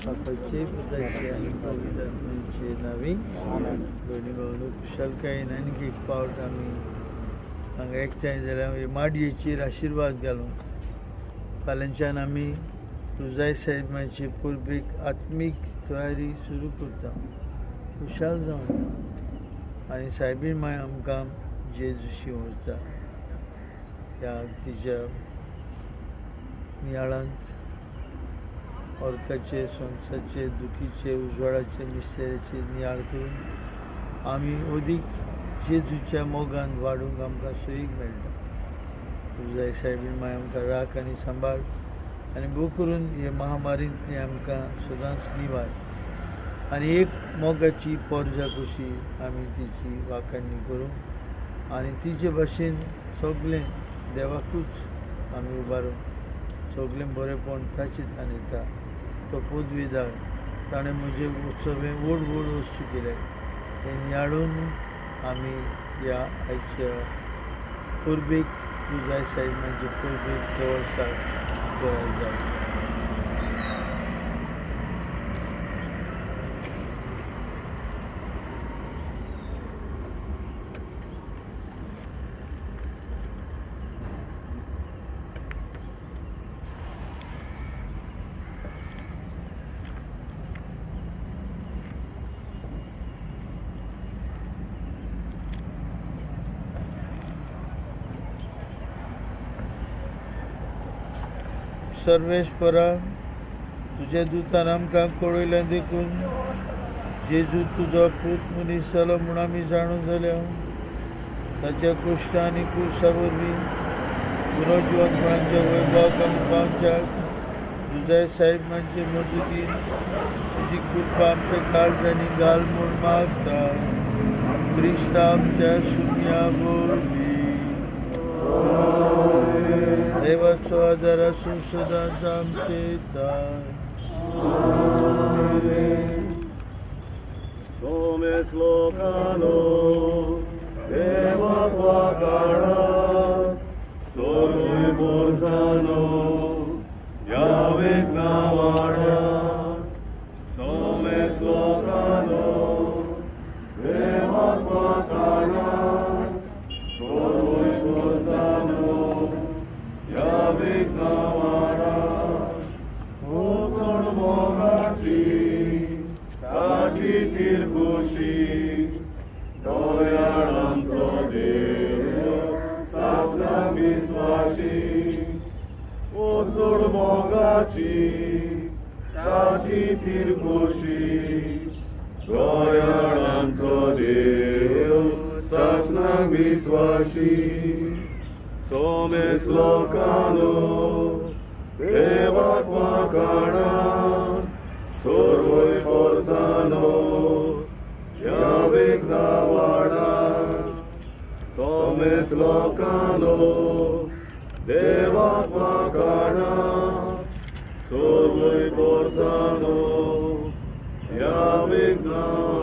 बापाचे पुताचे आणि पवित्र आत्म्याचे नावे दोन्ही भाऊ कुशाल काही आनीक एक पावट आमी हांगा एकठांय जाल्यार माडयेचेर आशिर्वाद घालून फाल्यांच्यान आमी रुजाय साहेबाची पुर्बेक आत्मीक तयारी सुरू करता. खुशाल जावन आनी सायबीण माय आमकां जेजूशी व्हरता. ह्या तिच्या नियाळांत ऑर्काचे संसाचे दुखीचे उजवाडाचे मिस्तेराचे नियाळ करून आमी अदीक जेजूच्या मोगान वाडूंक आमकां सोयीक मेळटा. तुझाय सायबीण माय आमकां राख आनी सांबाळ आनी भोव करून हे महामारींतली आमकां सदांच निवार आनी एक मोगाची पोरजा कशी आमी तिची वाखाणणी करूं आनी तिचे भाशेन सगळें देवाकूच आमी उबारूं. सगळें बरेंपण ताचेत आनयता. तो पदवीदार ताणें म्हजें सगळें व्हड व्हड वस्तू केल्या हें नियाळून आमी ह्या आयच्या पुर्बेक तुझाय सायबाचे पुर्बेक वर्साक गोंयांत जाता. सर्वेश्वरा तुझ्या दुतान आमकां कळयलें देखून जेजू तुजो पूत मनीस जालो म्हूण आमी जाणूं जाल्या. ताच्या कुश्ट आनी क्रुसा वरवीं पुनर्जिवनपणाच्या वैभवाक आमी पावच्याक तुझ्या साहेबांचे मजतीन तुजी कृपा आमच्या काळजांनी घाल म्हूण मागता. क्रिस्ता आमच्या शुन्या वरवीं देवाचो आदार आसूं सदांच आमचे दान. सोमेश लोकानो देवाक वाकाडा सोर्ची बोरसानो यावेक नावाडा. सोमेश लोकानो देवाक वाकाडा सोर्ची बोरसानो यावेक नावाडा. ओ चोड मोगाची ताची तिरकुशी दोयाळांचो देव सासरा विस्वाशी. ओ चोड मोगाची ताची तिरकुशी दोयाळांचो देव सासरा विस्वाशी. सोमेस लोकानो देवाक वाकाडा सोर्वय पोरसानो यावेक नावाडा. सोमेस लोकानो देवाक वाकाडा सोर्वय पोरसानो यावेक नावाडा.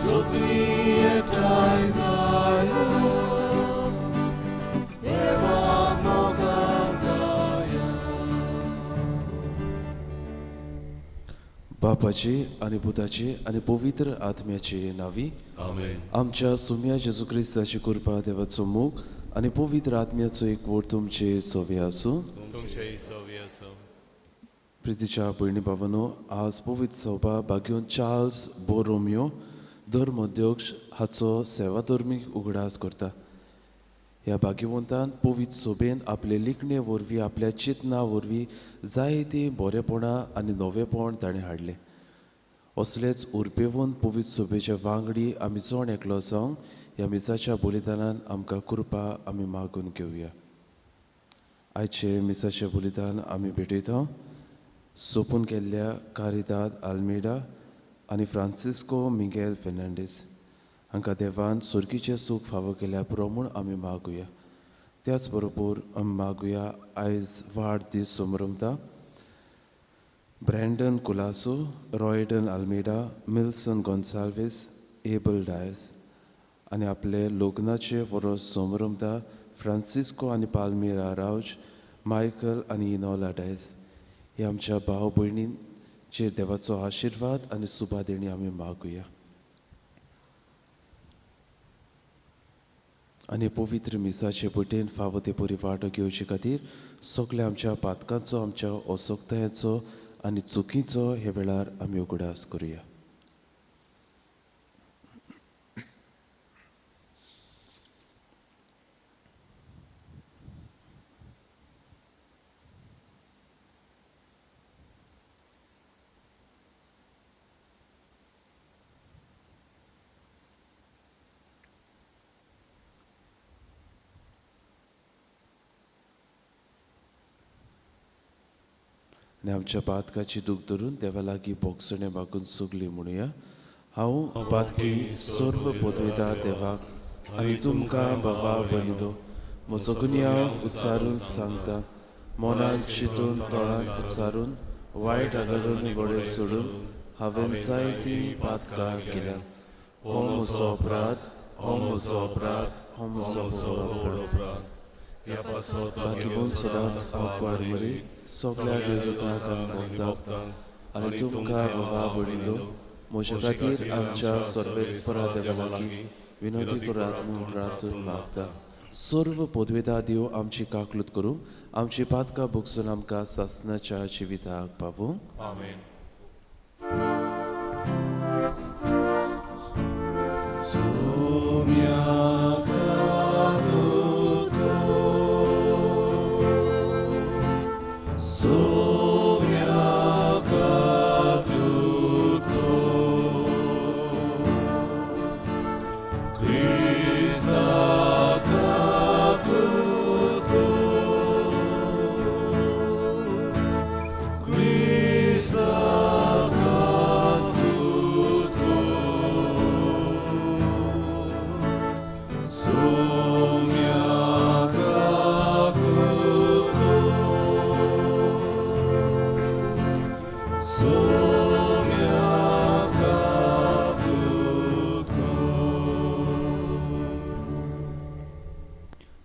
सगळी एकठांय जायो देवा मोगान गाया. बापाची आणि पुताची आणि पवित्र आत्म्याची नावी. आमेन. आमच्या सुम्या जेजू क्रिस्ताची कृपा, देवाचो मोग आणि पवित्र आत्म्याचो एकवट तुमचे सोवे आसूं. तुमचेय सव्य आसूं. प्रितीच्या भयणी भावांनो, आज पवित्र सभा भाग्योन चार्ल्स बोरोमियो धर्मोद्योक्ष हाचो सेवाधर्मीक उगडास करता. ह्या भाग्यवंतान पवित्र सोबेन आपले लिखणे वरवीं, आपल्या चिंतना वरवीं जायतीं बरेपणां आनी नवेपण ताणें हाडलें. असलेच उरपेवून पवित्र सोबेच्या वांगडी आमी चोण एकलो जावंक ह्या मिसाच्या बलिदानान आमकां कृपा आमी मागून घेवया. आयचे मिसाचें बलिदान आमी भेटयता सोपून केल्ल्या कारिदाद आल्मेडा आनी फ्रांसिस्को मिगेल फेर्नांडीस हांकां देवान सुर्गीचें सूख फावो केल्या पुरो म्हूण आमी मागुया. त्याच बरोबर आमी मागुया आयज वाडदीस समरमता ब्रँडन कुलासो, रॉयडन आल्मेडा, मिल्सन गॉन्साल्वीस, एबल डायस आनी आपले लग्नाचे वरोस समरमता फ्रांसिस्को आनी पाल्मिरा रावज, मायकल आनी इनोला डायस. हे आमच्या भाव भयणींचेर देवाचो आशिर्वाद आनी सुबादेणी आमी मागुया. आनी पवित्र मिसाचे पटेन फावो ते परी वांटो घेवचे खातीर सगल्या आमच्या पातकांचो, आमच्या असोगतायेचो आनी चुकीचो हे वेळार आमी उगडास करुया. आनी आमच्या पातकाची दूख धरून देवा लागीं बोगसणे मागून सुगली म्हणुया. हांव पातकी सर्व पोतयता देवाक आनी तुमकां भावा भयणीतो म्हजो गुन्यांव उच्चारून सांगता. मनांत चिंतून तोंडांत उच्चारून वायट आदारून गोडे सोडून हांवें जायतीं पातकां केल्यात. हो म्हजो अपराध, हो म्हजो अपराध, हो म्हजो अपराध. भाग्यवान सदांच आंकवार मरी सगळ्या देवतांक आनी तुमकां बाबा भयणीतो म्हजे खातीर आमच्या सर्वेस्परा देवा लागीं विनोदी करात म्हूण प्रार्थून मागता. सर्व पदवेदा देव आमची काकलूत करूं, आमची पातकां भोगसून आमकां सासणाच्या जिविताक पावूंक. आमेन.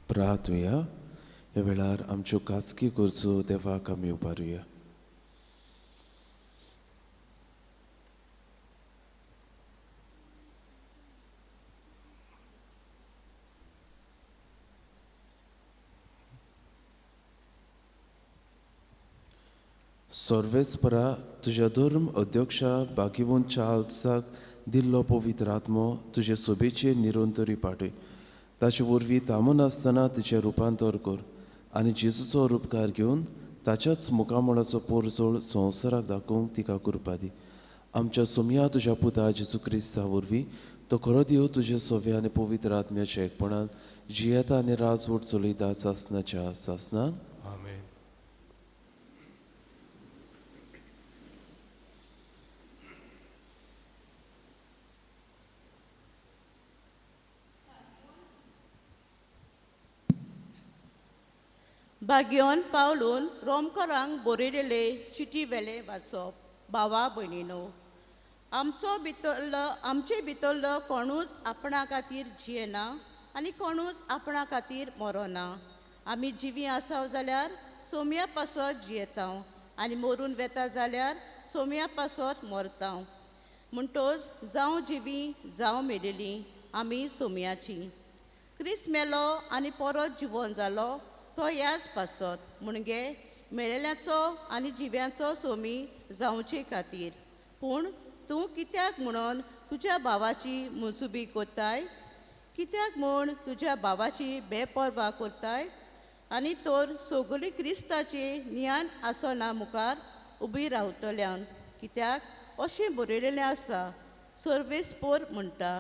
प्रार्थुया. ह्या वेळार आमच्यो खासगी गरजो देवाक आमी उबारुया. सर्वेस्परा तुज्या धर्म अध्यक्षा भाग्यवान चार्ल्साक दिल्लो पवित्र आत्मो तुजे सोबेचे निरंतरी पाठय. ताचे वरवीं थांबून आसतना तिचें रुपांतर कर आनी जेजूचो उपकार घेवन ताच्याच मुखामळाचो पोरजोळ संवसाराक दाखोवंक तिका कृपा दी. आमच्या सुमया तुज्या पुता जेजू क्रिस्ता वरवीं तो खरो देव तुजे सोवे आनी पवित्र आत्म्याच्या एकपणान जियेता आनी राजवट चलयता सासणाच्या सासणाक. आमेन. भाग्योन पावलून रोमकारांक बरयलेले चिटी वेले वाचप. भावा भयणीनो, आमचे भितरलो कोणूच आपणा खातीर जियेना आनी कोणूच आपणा खातीर मरोना. आमी जिवी आसाव जाल्यार सोम्या पासत जियेता आनी मरून वेता जाल्यार सोम्या पासत मरता. म्हणटोच जावं जिवी जावं मेलेली आमी सोम्याची. क्रिस्त मेलो आनी परत जिवन जालो तो ह्याच पासत म्हणजे मेलेल्याचो आनी जिव्यांचो सोमी जावचे खातीर. पूण तूं कित्याक म्हणून तुज्या भावाची मुनसुबी कोत्ताय? कित्याक म्हूण तुज्या भावाची बेपरवा कोत्ताय? आनी तर सगळी क्रिस्ताचे ज्ञान आसना मुखार उबी रावतल्यान. कित्याक अशें बरयलेलें आसा, सर्वेस्पोर म्हणटा,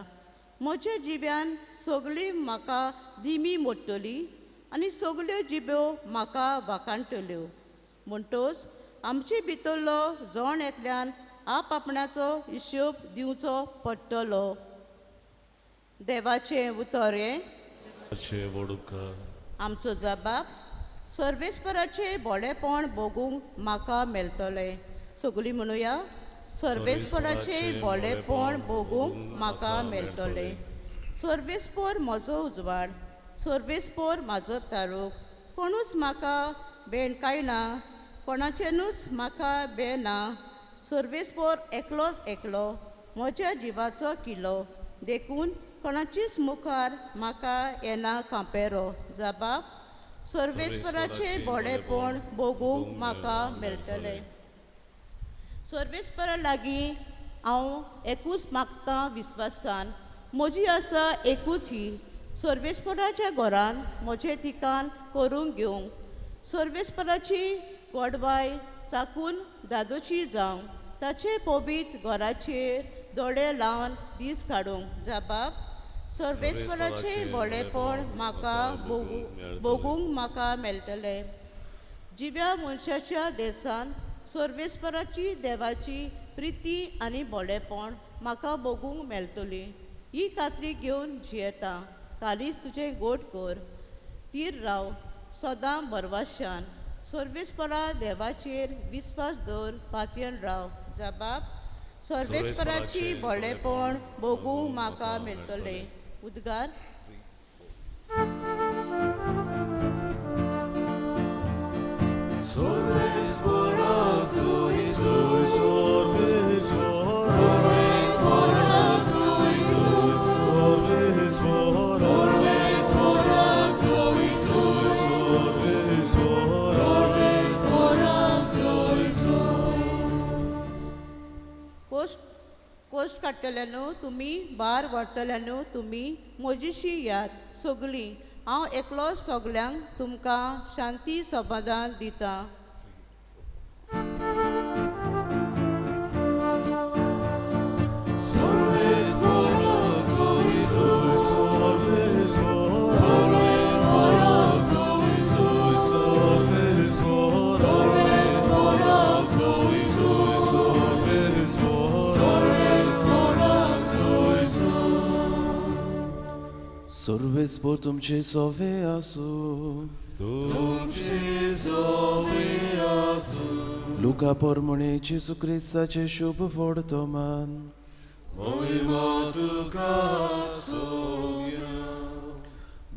म्हज्या जिव्यान सगळीं म्हाका दिमी मोडटली आनी सगल्यो जिब्यो म्हाका वाखाणटल्यो. म्हणटोच आमचे भितरलो जण एकल्यान आप आपणाचो हिशोब दिवचो पडटलो. देवाचें उतर हें आमचो जबाब सर्वेस्पराचे बोडेपण भोगूंक म्हाका मेळटलें. सगळीं म्हणुया, सर्वेस्पराचे बोडेपण भोगूंक म्हाका मेळटलें. सर्वेस्पर म्हजो उजवाड, सर्वेस्पर म्हाजो तारूक. कोणूच म्हाका भेणकायना, कोणाचेनूच म्हाका भे ना. सर्वेस्पर एकलोच एकलो, म्हज्या जिवाचो किलो. देखून कोणाचीच मुखार म्हाका येना कांपेरो. जबाब सर्वेस्पराचे बोडेपण भोगूंक म्हाका मेळटलें. सर्वेस्परा लागीं हांव एकूच मागतां विस्वासान, म्हजी आसा एकूच ही, सर्वेस्पराच्या घरान म्हजें तिकान करूंक घेवंक. सर्वेस्पराची गोडवाय चाकून दादोची जावं, ताचे पबीत घराचेर दोळे लावन दीस काडूंक. जबाब सर्वेस्पराचे व्हडेपण म्हाका भोगूंक म्हाका मेळटलें. जिव्या मनशाच्या देसान सर्वेस्पराची देवाची प्रिती आनी व्हडेपण म्हाका भोगूंक मेळटली. ही खात्री घेवन जियेता. कालीच तुजें गोठ कर, तीर राव सदां बरवाशान. सर्वेस्परा देवाचेर विस्वास दवर, पातयेन राव. जबाब सर्वेस्पराची व्हडेपण भोगूंक म्हाका मेळटलें. उद्गार कोश्ट काडटल्यानू तुमी, भार व्हरतल्यानू तुमी, म्हजीशी याद सगळीं. हांव एकलो सगल्यांक तुमकां शांती समाधान दिता. सर्वेस्पोर तुमचे सोवे आसूं, लुका पोरमणे जेजू क्रिस्ताचे शुभ वर्तमान.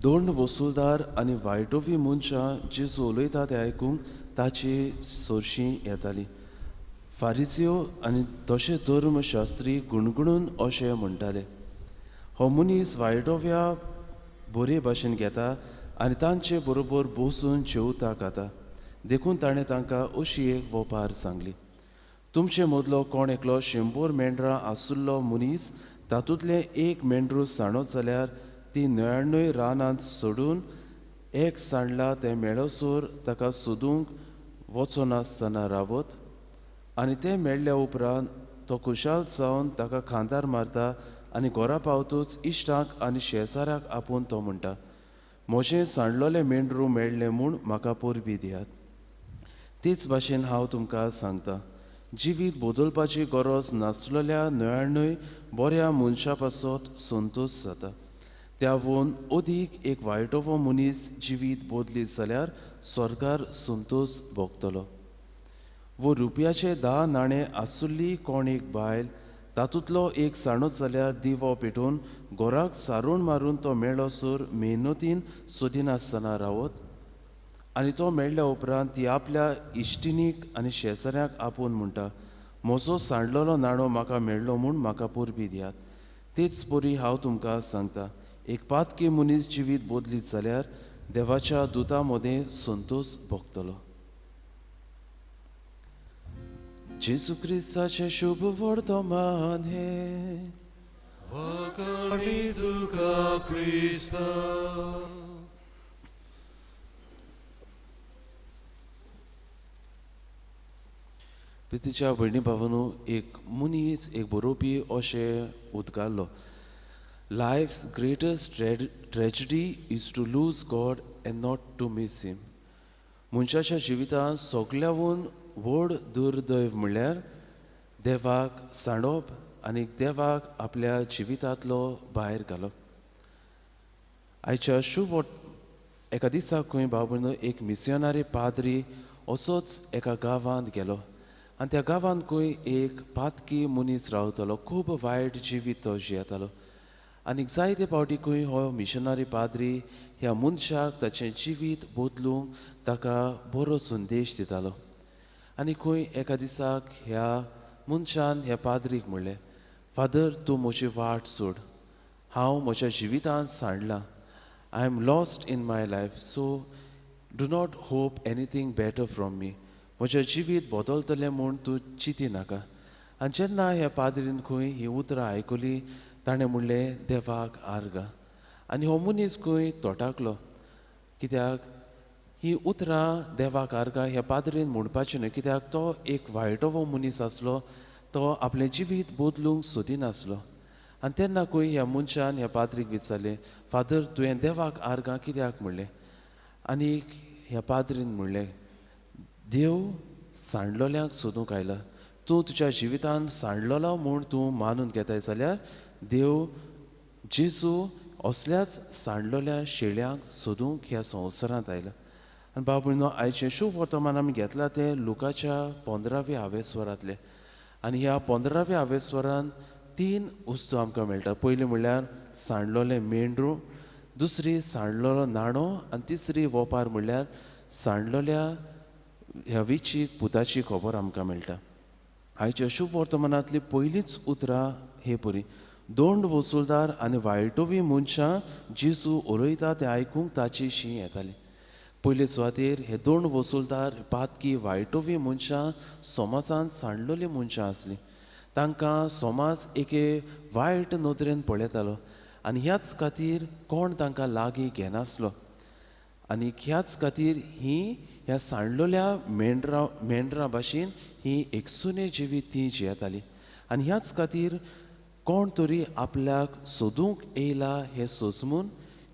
दोन वसूलदार आनी वायटोवी मनशां जेजू उलयता तें आयकूंक ताची सोरशीं येताली. फारिसियो आनी तशे धर्मशास्त्री गुणगुणून अशें म्हणटाले, हो मनीस वायटोव्या बरे भाशेन घेता आनी तांचे बरोबर बसून जेवता खाता. देखून ताणें तांकां अशी एक वोपार सांगली, तुमचे मदलो कोण एकलो 100 मेंढरां आसुल्लो मनीस तातूंतलें एक मेंढरूं सांडत जाल्यार ती 99 रानांत सोडून एक सांडला तें मेळसोर ताका सोदूंक वचनासतना रावत. आनी तें मेळ्ळ्या उपरांत तो खुशाल जावन ताका खांदार मारता आनी घरा पावतूच इश्टांक आनी शेजाऱ्याक आपूण तो म्हणटा, म्हजें सांडलोलें मेंढरूं मेळ्ळें म्हूण म्हाका परबी दियात. तेच भाशेन हांव तुमकां सांगतां, जिवीत बदलपाची गरज नासलेल्या 99 बऱ्या मनशा पासत संतोश जाता. त्या वोन अदीक एक वायटोवो मनीस जिवीत बदलीत जाल्यार स्वर्गार संतोश भोगतलो. वो रुपयाचे 10 नाणे आसुल्ली कोण एक बायल तातूंतलो एक साणूच जाल्यार दिवो पेटोवन घोराक सारून मारून तो मेळ्ळो सूर मेहनतीन सोदिनासतना रावत आनी तो मेळ्ळ्या उपरांत ती आपल्या इश्टिनीक आनी शेजाऱ्याक आपोवन म्हणटा, म्हजो सांडलोलो नाणो म्हाका मेळ्ळो म्हूण म्हाका परबी दियात. तेच परी हांव तुमकां सांगता, एक पातकी मनीस जिवीत बदलीत जाल्यार देवाच्या दुता मदें संतोष भोगतलो. जेजू क्रिस्ताचें शुभ वर्तमान हे वखणी तुका क्रिस्त. प्रितीच्या भयणी भावांनो, एक मनीस एक बरोवपी अशें उद्गारलो, life's greatest tragedy is to lose God and not to miss him. मनशाच्या जिवितांत सगळ्याहून व्हड दुर्दैव म्हणल्यार देवाक सांडप आनी देवाक आपल्या जिवितांतलो भायर घालप. आयच्या शुभ एका दिसाक खंय भाव एक मिशनरी पाद्री असोच एका गांवांत गेलो आनी त्या गांवांत खंय एक पातकी मनीस रावतालो, खूब वायट जिवीत तो जियेतालो. आनीक जायते फावटी खंय हो मिशनरी पाद्री ह्या मनशाक ताचें जिवीत बदलूंक ताका बरो संदेश दितालो. आनी खंय एका दिसाक ह्या मनशान ह्या पाद्रीक म्हणलें, फादर तूं म्हजी वाट सोड, हांव म्हज्या जिवितांत सांडलां, I am lost in my life, so do not hope anything better from me. म्हजें जिवीत बदलतलें म्हूण तूं चिंती नाका. आनी जेन्ना ह्या पाद्रीन खंय ही उतरां आयकली ताणें म्हणलें देवाक आर्गा. आनी हो मनीस खंय तोटाकलो, कित्याक ही उतरां देवाक आर्गा ह्या पाद्रीन म्हणपाचें न्हय, कित्याक तो एक वायटो मनीस आसलो, तो आपलें जिवीत बदलूंक सोदिनासलो. आनी तेन्ना खंय ह्या मनशान ह्या पाद्रीक विचारलें, फादर तुवें देवाक आर्गा कित्याक म्हणलें. आनी ह्या पाद्रीन म्हणलें, देव सांडलोल्यांक सोदूंक आयला. तूं तुज्या जिवितांत सांडलोलो म्हूण तूं मानून घेताय जाल्यार देव जेजू असल्याच सांडलोल्या शेळ्यांक सोदूंक ह्या संवसारांत आयला. आनी बाबा आयचें शुभ वर्तमान आमी घेतलां तें लुकाच्या 15व्या आवेस्वरांतलें. आनी ह्या 15व्या आवेस्वरांत 3 वस्तू आमकां मेळटा. पयली म्हणल्यार सांडलोलें मेंढरूं, दुसरी सांडलोलो नाणो आनी तिसरी वोपार म्हणल्यार सांडलोल्या ह्या विचीक पुताची खबर आमकां मेळटा. आयच्या शुभ वर्तमानांतली पयलींच उतरां हे परी, 2 वसूलदार आनी वायटोवी मनशां जेजू उलयता तें आयकूंक ताची शीं येताली. पयले सुवातेर हे 2 वसूलदार पातकी वायटोवी मनशां समाजांत सांडलोलीं मनशां आसलीं. तांकां समाज एके वायट नदरेन पळयतालो आनी ह्याच खातीर कोण तांकां लागीं घेनासलो. आनी ह्याच खातीर ह्या सांडलोल्या मेंढरां भाशेन ही एकसुने जिवीत ती जियेताली. आनी ह्याच खातीर कोण तरी आपल्याक सोदूंक येयला हें सोजमून,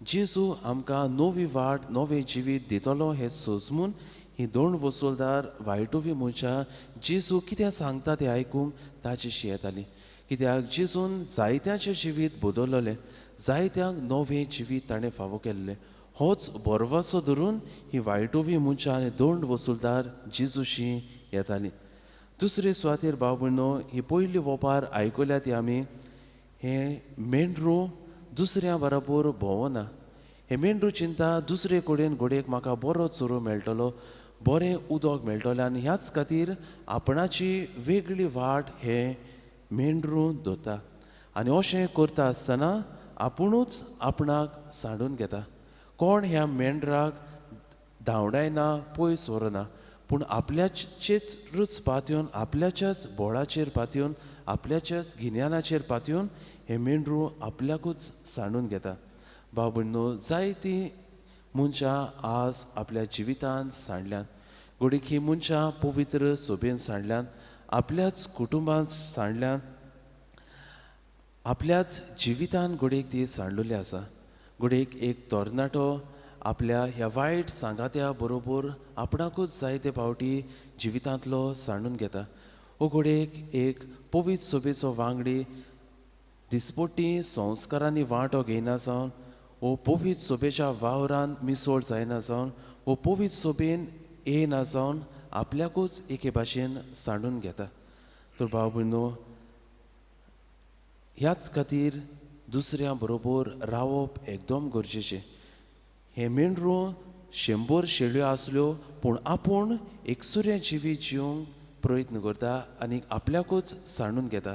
जेजू आमकां नवी वाट नवें जिवीत दितलो हें सोजमून ही 2 वसूलदार वायटोवी मनशां जेजू कितें सांगता तें आयकूंक ताचेशी येतालीं. कित्याक जेजून जायत्यांचें जिवीत बदललें, जायत्यांक नवें जिवीत ताणें फावो केल्लें. होच बोरवासो धरून ही वायटोवी मनशां आनी 2 वसूलदार जेजूशी येतालीं. दुसरे सुवातेर भाव भयणो, ही पयली वोपार आयकल्या ती आमी, हें मेंढरूं दुसऱ्या बरोबर भोंवना. हे मेंढरूं चिंता दुसरे कडेन घोडेक म्हाका बरो चोरो मेळटलो, बरें उदक मेळटलें, आनी ह्याच खातीर आपणाची वेगळी वाट हे मेंढरूं धरता. आनी अशें करता आसतना आपुणूच आपणाक सांडून घेता. कोण ह्या मेंढराक धांवडायना, पयस व्हरना, पूण आपल्याचेरूच पातयेवन, आपल्याच्याच बोळाचेर पातयेवन, आपल्याच्याच गिन्यानाचेर पातयेवन हे मेंढरूं आपल्याकूच सांडून घेता. भाव भयणो, जायतीं मनशां आज आपल्या जिवितांत सांडल्यात. घोडीक ही मनशां पवित्र सोबेन सांडल्यात, आपल्याच कुटुंबांत सांडल्यात, आपल्याच जिवितांत घोडीक ती सांडलेली आसा. घोडीक एक तरणाटो आपल्या ह्या वायट सांगात्या बरोबर आपणाकूच जायते फावटी जिवितांतलो सांडून घेता. हो घोडीक एक पवित्र सोबेचो वांगडी दिसपट्टी संस्कारांनी वांटो घेयना जावन, वो पवित्र सोबेच्या वावरांत मिसळ जायना जावन, वो पवित्र सोबेन येना जावन आपल्याकूच एके भाशेन सांडून घेता. तर भाव भयणो, ह्याच खातीर दुसऱ्या बरोबर रावप एकदम गरजेचें. हे मेंढरू 100 शेळ्यो आसल्यो पूण आपूण एकसुरें जिवीत जिवंक प्रयत्न करता आनी आपल्याकूच सांडून घेता.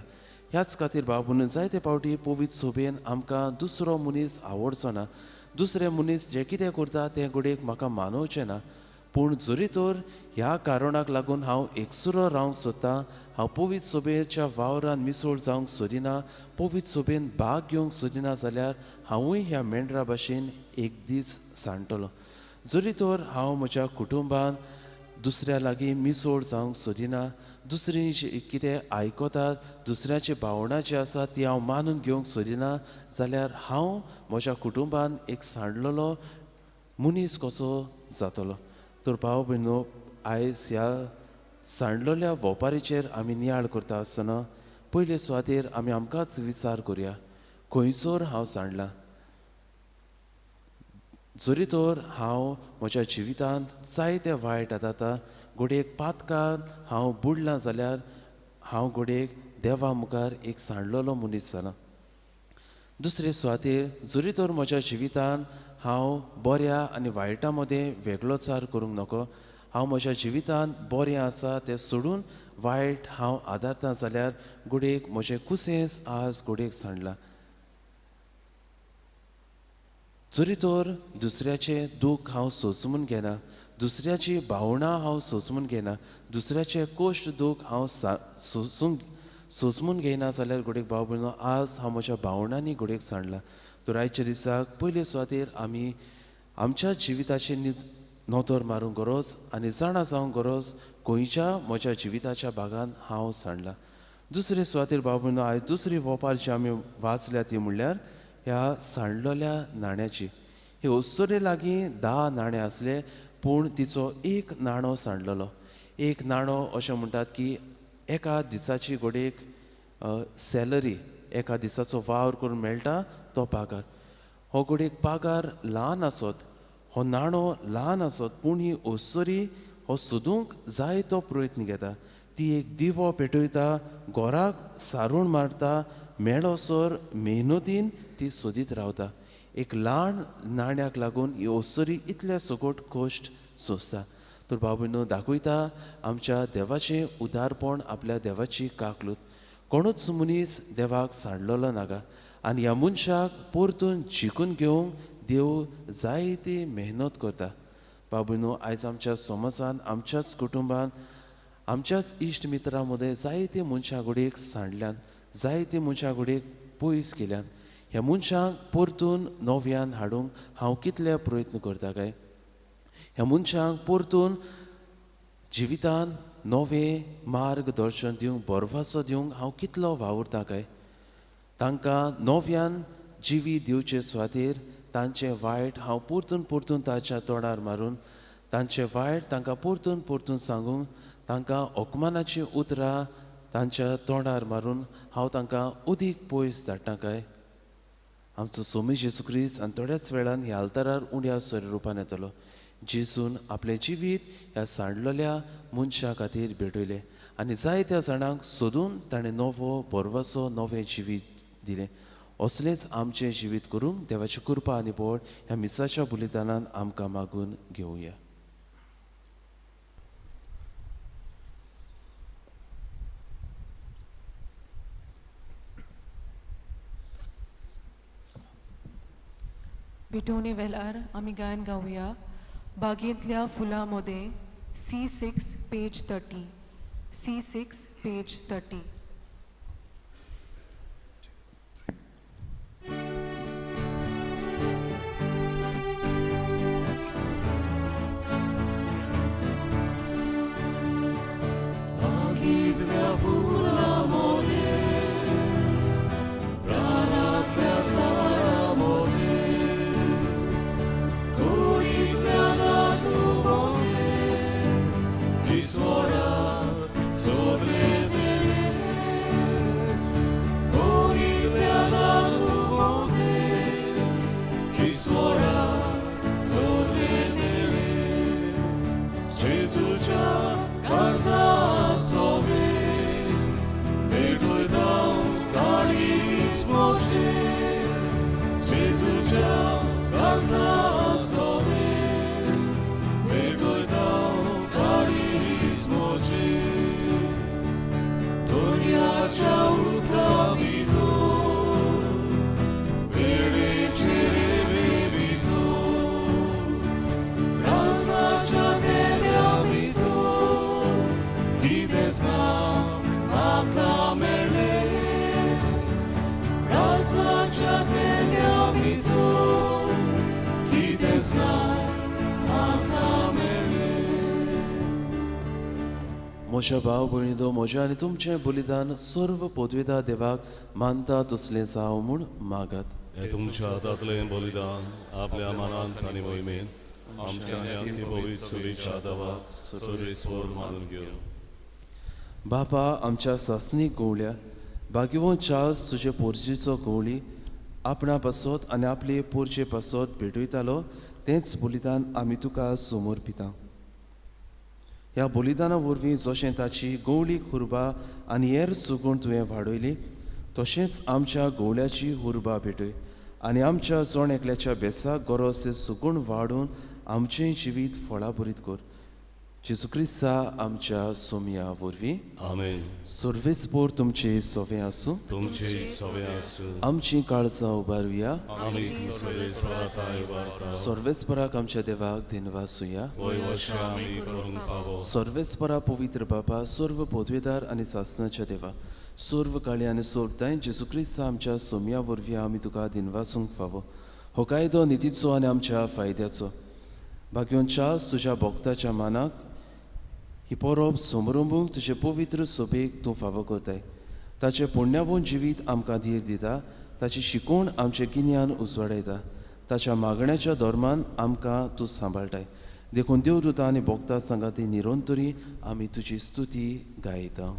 ह्याच खातीर बाबून जायते फावटी पवित्र सोबेन आमकां दुसरो मनीस आवडचो ना. दुसरे मनीस जे कितें करता तें घडयेक म्हाका मानवचें ना. पूण जरी तर ह्या कारणाक लागून हांव एकसुरो रावंक सोदतां, हांव पवित्र सोबेच्या वावरान मिसळ जावंक सोदिना, पवित्र सोबेन भाग घेवंक सोदिना जाल्यार हांवूय ह्या मेंढरा भाशेन एक दीस सांडटलो. जरी तर हांव म्हज्या कुटुंबान दुसऱ्या लागीं मिसळ जावंक सोदिना, दुसरीं जी कितें आयकतात, दुसऱ्याची भावना जी आसा ती हांव मानून घेवंक सोदिना जाल्यार हांव म्हज्या कुटुंबान एक सांडलेलो मनीस कसो जातलो. तर भाव भयणो, आयज ह्या सांडलेल्या वेपारीचेर आमी नियाळ करता आसतना पयले सुवातेर आमी आमकांच विचार करुया, खंयसर हांव सांडलां. जरी तर हांव म्हज्या जिवितांत जायते वायट जाता, घडयेक पातकान हांव बुडलां जाल्यार हांव घडयेक देवा मुखार एक सांडलेलो मनीस जाला. दुसरे सुवातेर जरी तर म्हज्या जिवितांत हांव बऱ्या आनी वायटा मदें वेगळोचार करूंक नको, हांव म्हज्या जिवितांत बरें आसा तें सोडून वायट हांव आदारता जाल्यार घडयेक म्हजें कुसेंच आज घडयेक सांडलां. जरी तर दुसऱ्याचें दूख हांव सोंसमून घेना, दुसऱ्याची भावना हांव सोंसमून घेना, दुसऱ्याचे कश्ट दूख हांव सोंसमून घेयना जाल्यार घडयेक भाव भयणो आज हांव म्हज्या भावनांनी घडयेक सांडलां. तर आयच्या दिसाक पयले सुवातेर आमी आमच्या जिविताची नोदर मारूंक गरज आनी जाणा जावंक गरज खंयच्या म्हज्या जिविताच्या भागान हांव सांडलां. दुसरे सुवातेर भाव भयणो, आयज दुसरी वेपार जी आमी वाचल्या ती म्हणल्यार ह्या सांडलेल्या नाण्याची. हे ओसरे लागीं 10 नाणे आसले पूण तिचो एक नाणो सांडलेलो. एक नाणो अशें म्हणटात की एका दिसाची घडयेक सॅलरी, एका दिसाचो वावर करून मेळटा तो पागार. हो घडयेक पागार ल्हान आसत, हो नाणो ल्हान आसत, पूण ही ओसरी हो सोदूंक जाय तो प्रयत्न घेता. ती एक दिवो पेटयता, घराक सारूण मारता, मेळोसर मेहनतीन ती सोदीत रावता. एक ल्हान नाण्याक लागून ही ओसरी इतले सगोट कश्ट सोंसता. तर बाबूनो दाखयता आमच्या देवाचें उदारपण, आपल्या देवाची काकलूत. कोणूच मनीस देवाक सांडलेलो नाका आनी ह्या मनशाक परतून जिखून घेवंक देव जायती मेहनत करता. बाबूनो आयज आमच्या समाजान, आमच्याच कुटुंबान, आमच्याच इश्ट मित्रां मदें जायते मनशां घडयेक सांडल्यान, जायते मनशां घडयेक पयस केल्यान. ह्या मनशांक परतून नव्यान हाडूंक हांव कितले प्रयत्न करता काय. ह्या मनशांक परतून जिवितान नवें मार्गदर्शन दिवंक, बरवासो दिवंक हांव कितलो वावुरता काय. तांकां नव्यान जिवी दिवचे सुवातेर तांचे वायट हांव परतून ताच्या तोंडार मारून, तांचे वायट तांकां परतून सांगूंक, तांकां अपमानाची उतरां तांच्या तोंडार मारून हांव तांकां उदीक पयस धाडटा काय. आमचो सोमी जेजू क्रिस्त आनी थोड्याच वेळान ह्या आल्तारार उण्या स्वरूपान येतलो. जेजून आपलें जिवीत ह्या सांडलेल्या मनशा खातीर भेटयलें आनी जायत्या जाणांक सोदून ताणें नवो बरवासो नवें जिवीत दिलें. असलेंच आमचें जिवीत करूंक देवाची कृपा आनी बोड ह्या मिसाच्या बलिदानान आमकां मागून घेवया. विठोवणी वेळार आमी गायन गावया बागेंतल्या फुलां मदें C6 page 30. C6 page 30. Karza sobie, my dojdą kali म्हज्या भाव भयणीदो म्हजें आनी तुमचें बलिदान सर्व पदवेदार देवाक मानता तसलें जावं म्हूण मागात. हे तुमच्या हातांतलें बलिदान आपल्या मनांत आनी मोहिमेन आमच्या ती पवित्र सुरीच्या दवाक सर्वेस्वर मानून घेवन. बापा, आमच्या सासणीक गवळ्या भाग्यवान चार्ल्स तुजे पोरचेचो गवळी आपणा पासत आनी आपले पोरचे पासत भेटयतालो तेंच बलिदान आमी तुका समर्पिता. ह्या बलिदाना वरवीं जशें ताची गवळी खुर्बा आनी हेर सुगूण तुवें वाडयली तशेंच आमच्या गवळ्याची हुर्बा भेटय आनी आमच्या जोण एकल्याच्या बेसाक गरज ते सुगूण वाडून आमचें जिवीत फळां बरीत कर. जेजू क्रिस्ता आमच्या सोमया वरवीं. आमेन. सर्वेस्पोर तुमचे सोवे आसूं. तुमचे सवे आसूं. आमची काळजां उबारुया. आमी सर्वेस्पराताय उबारता. सर्वेस्पराक आमच्या देवाक दिनवासुया. वय वर्षा आमी करूंक फावो. सर्वेस्परा पवित्र बापा, सर्व पदवेदार आनी सासणाच्या देवा, सर्व काळी आनी सोडताय जेजू क्रिस्ता आमच्या सोमया वरवीं आमी तुका दिनवासूंक फावो. हो कायदो नितीचो आनी आमच्या फायद्याचो. भाग्यवान चार्ल्स तुज्या भक्ताच्या मानाक ही परब समारंभूंक तुजे पवित्र सोबेक तूं फावो करताय. ताचें पुण्यावून जिवीत आमकां धीर दिता. ताची शिकवण आमचें गिन्यान उजवाडायता. ताच्या मागण्याच्या धर्मान आमकां तूं सांबाळटाय. देखून देवदूतां आनी भक्तां सांगाती निरंतरी आमी तुजी स्तुती गायता.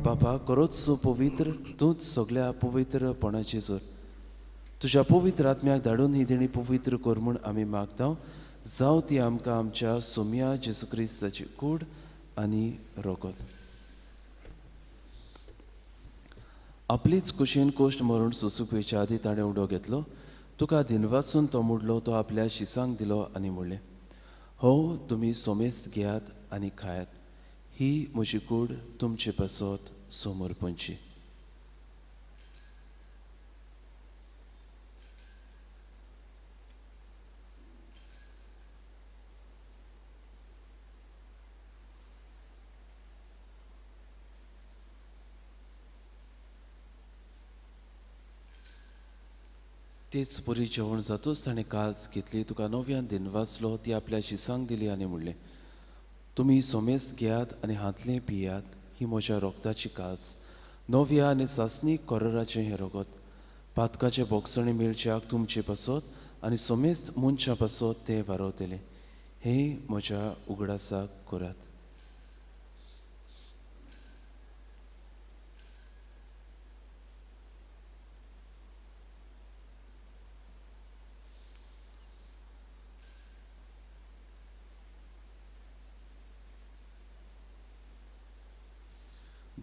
बापा, करोचो पवित्र तूंच सगळ्या पवित्रपणाची जोर. तुज्या पवित्र आत्म्याक धाडून ही देणी पवित्र कर म्हूण आमी मागता. जावं ती आमकां आमच्या सोम्या जेजू क्रिस्ताची कूड आनी रोगत. आपलीच कुशीन कोश्ट मरून सुसूक वयच्या आदी ताणें उडो घेतलो. तुका दिनवासून तो मुडलो. तो आपल्या शिसांक दिलो आनी म्हणलें, हो तुमी सोमेस्त घेयात आनी खायात. ही म्हजी कूड तुमचे पासत समर्पणची. तेच पुरी जेवण जातूच ताणें काल्स घेतली. तुका नव्यान दिनवासलो. ती आपल्या शिसांक दिली आनी म्हणलें, तुमी सोमेस्त घेयात आनी हातलें पियात. ही म्हज्या रोगताची काल्स, नव्या आनी सासणी कोराचें हें रोगत. पातकाचे बोगसणे मेळच्याक तुमचे पासत आनी सोमेस्त मनशा पासत तें वारवतलें. हे म्हज्या उगडासाक करात.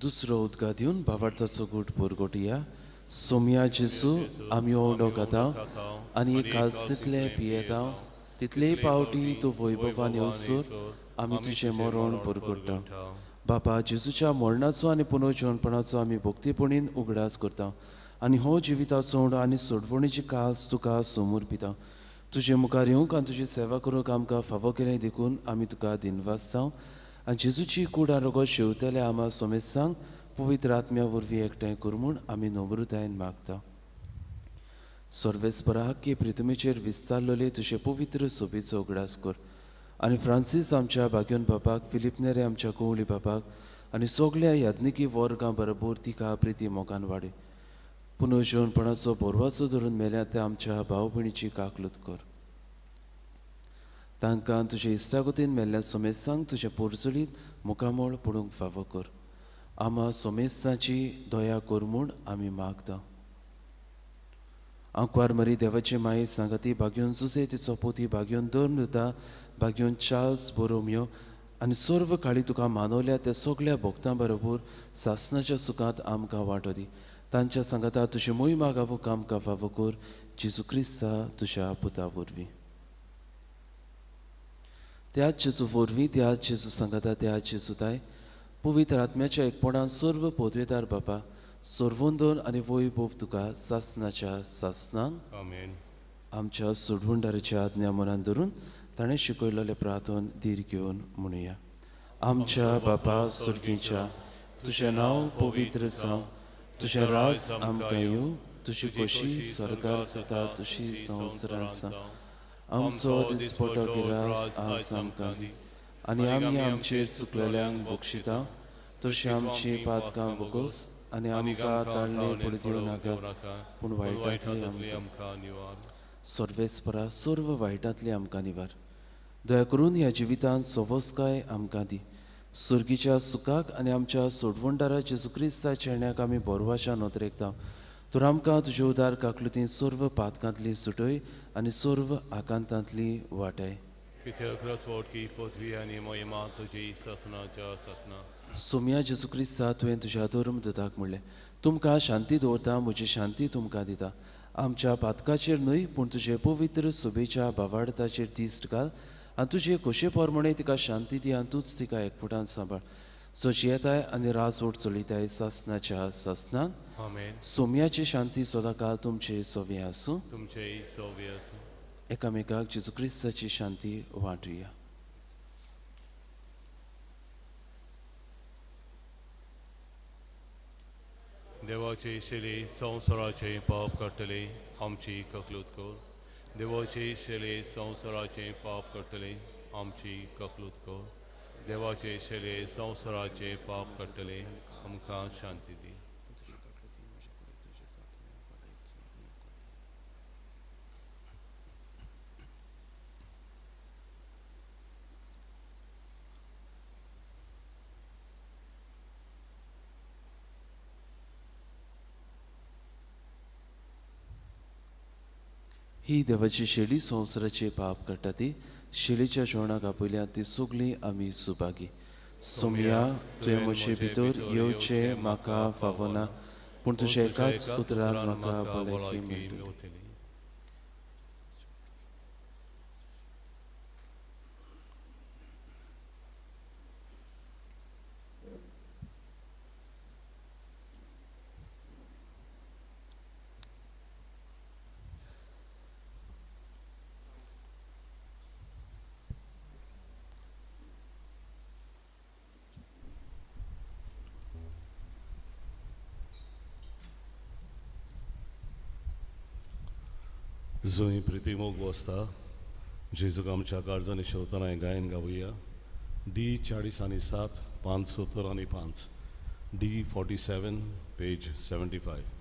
दुसरो उदका दिवन भावार्थाचो गूट पुरगोटिया. सोम्या जेसू, आमी ओडो खाता आनी एक काल्सितले पियेता. तितलेय पावटी तूं वैभवान येवसर आमी तुजें मरण पुरगोडटा. बापा, जेजूच्या मरणाचो आनी पुनर्जीवनपणाचो आमी भक्तीपणीन उगडास करता आनी हो जिविताचो आनी सोडवणीची काल्स तुका समर्पिता. तुजे मुखार येवंक आनी तुजी सेवा करूंक आमकां फावो केलें देखून आमी तुका दिनवास जावं. आनी जेजूची कूड आनी रोगत शेवतेले आमा सोमेसांक पवित्र आत्म्या वरवीं एकठांय कर म्हूण आमी नम्रतायेन मागता. सर्वेस्पराक की प्रितमेचेर विस्तारलोले तुजे पवित्र सोबेचो उगडास कर. आनी फ्रांसीस आमच्या भाग्यवान बापाक, फिलिप नेरे आमच्या कोवळी बापाक आनी सगळ्या याज्ञिकी वर्गां बरोबर तिका प्रिती मोगान वाडय. पुनर्जीवनपणाचो बोरवाचो धरून मेल्या त्या आमच्या भाव भयणीची काकलूत कर. तांकां तुजे इश्टागतीन मेल्ल्या सोमेसांक तुजे पोरचडीत मुखामोळ पडूंक फावो कर. आमा सोमेसाची दया कर म्हूण आमी मागता. आंकवार मरी देवाची माये सांगाती भाग्योन जुसे तिचो पोती भाग्योन धर्म दिता. भाग्योन चार्ल्स बोरोमियो आनी सर्व काळी तुका मानवल्या त्या सगळ्या भक्तां बरोबर सासणाच्या सुखांत आमकां वांटो दी. तांच्या सांगाता तुजी मोहिमा गावूंक आमकां फावो कर. जेजू क्रिस्ता तुज्या पुता वरवीं. त्याच जेजू वरवीं, त्याच जेजू सांगाता, त्याच जेजूताय पवित्र आत्म्याच्या एकपणान सर्व पदवेदार बापा सर्वोंदोन आनी वैभव तुका सासणाच्या सासणान आमेन. आमच्या सोडवणदाराच्या आज्ञा मनान धरून ताणें शिकयलेले प्रार्थन धीर घेवन म्हणुया. आमच्या बापा सुर्गीच्या, तुजें नांव पवित्र जावं, तुजें राज आमकां येवं, तुजी खोशी स्वर्गार जाता तशी संवसारांत जावं. आमचो दिसपटो गिरास आज आमकां दी, आनी आमी आमचेर चुकलेल्यांक बक्षिता तशी आमची पातकां बगोस, आनी आमकां ताळणे पडदिवं नाका, पूण वायटांतली आमकां सर्वेस्परा सर्व वायटांतली आमकां निवार. दया करून ह्या जिवितांत सवस्काय आमकां दी. सुर्गीच्या सुखाक आनी आमच्या सोडवणदारा जेजू क्रिस्ताच्या येण्याक आमी बोरवाच्या नोदरेकता. तर आमकां तुजे उदार काकलुती सर्व पातकांतली सुटय आनी सर्व आकांतांतली वाटाय. सोम्या जेजू क्रिस्ता तुवें तुज्या धर्म दुताक म्हणलें, तुमकां शांती दवरता, म्हजी शांती तुमकां दिता. आमच्या पातकाचेर न्हय, पूण तुजे पवित्र सुबेच्या भावार्थाचेर दिश्ट घाल, आनी तुजे खोशे पोरमणे तिका शांती दी, आनी तूंच तिका एकवटान सांबाळ. जो जियेताय आनी रासवट चलयताय सासणाच्या सासणान. सोम्याची शांती सदांकाळ तुमचे सोवे आसूं. एकामेकाक जेजू क्रिस्ताची शांती वांटुया. देवाचे शेले संवसाराचे पाप काडटले आमची ककलूत कर. देवाचे शेले संवसाराचे पाप काडटले आमची ककलूत कर. देवाचे शेले संवसाराचे पाप काडटले आमकां शांती दी. ही देवाची शेली संवसाराचे पाप काडटा ती. शेलीच्या जेवणाक आपयल्या ती सगळीं आमी सुभागी. सोम्या, तुवें म्हजे भितर येवचें म्हाका फावना, पूण तुज्या एकाच उतरान म्हाका भलायकी मेळटली. जंय प्रिती मोग वसता जेजूक आमच्या काळजांनी शेवतना गायन गावुया. D40 570 D47 page 75.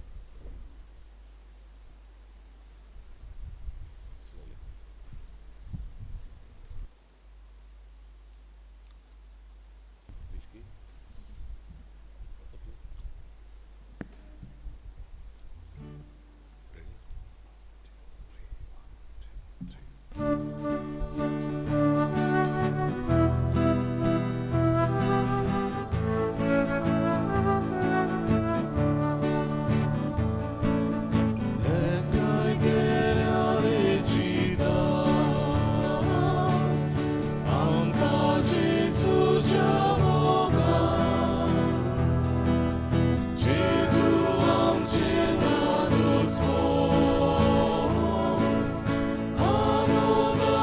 Another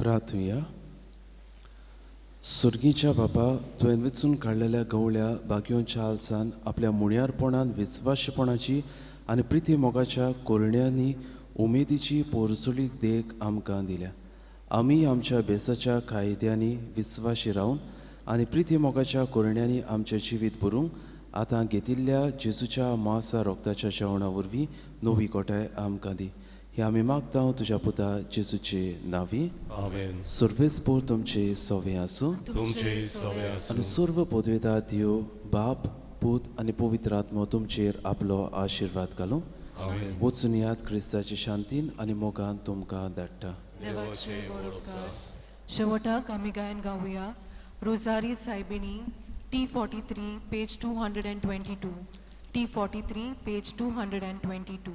प्रार्थुया. सुर्गीच्या बापा, तुवें वेंचून काडलेल्या गवळ्या बागयोंच्या आलसान आपल्या मुण्यारपणान विस्वासपणाची आनी प्रिती मोगाच्या कोरण्यांनी उमेदीची पोरचुली देख आमकां दिल्या. आमी आमच्या बेसाच्या कायद्यांनी विस्वाशी रावन आनी प्रिती मोगाच्या कोरण्यांनी आमचें जिवीत भरूंक आतां घेतिल्ल्या जेजूच्या मांसा रोगताच्या जेवणा वरवीं नवी कोटाय आमकां दी. हे आमी मागता तुज्या पुता जेजूचे नांवी. आमेन. सर्वेस्पोर तुमचे सोवे आसूं तुमचे सवे आसूं. आनी सर्व पदवेदा दियो बाप पूत आनी पवित्र आत्मो तुमचेर आपलो आशिर्वाद घालूं. आमेन. वचून याद क्रिस्ताचे शांतीन आनी मोगान तुमकां धाडटा. देवाचे बरोबकार. शेवटाक आमी गायन गावया रोजारी सायबिणी T43 page 222. T43 page 222.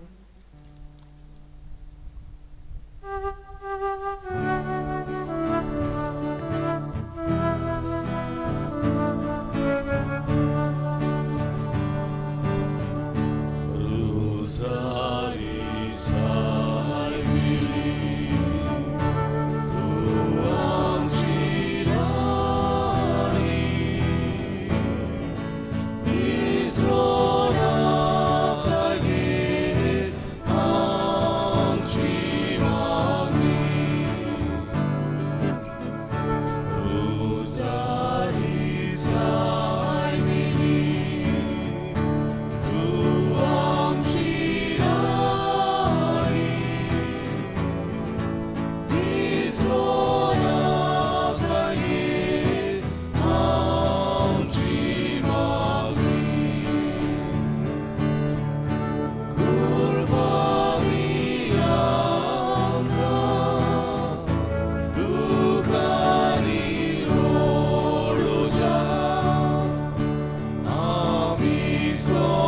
So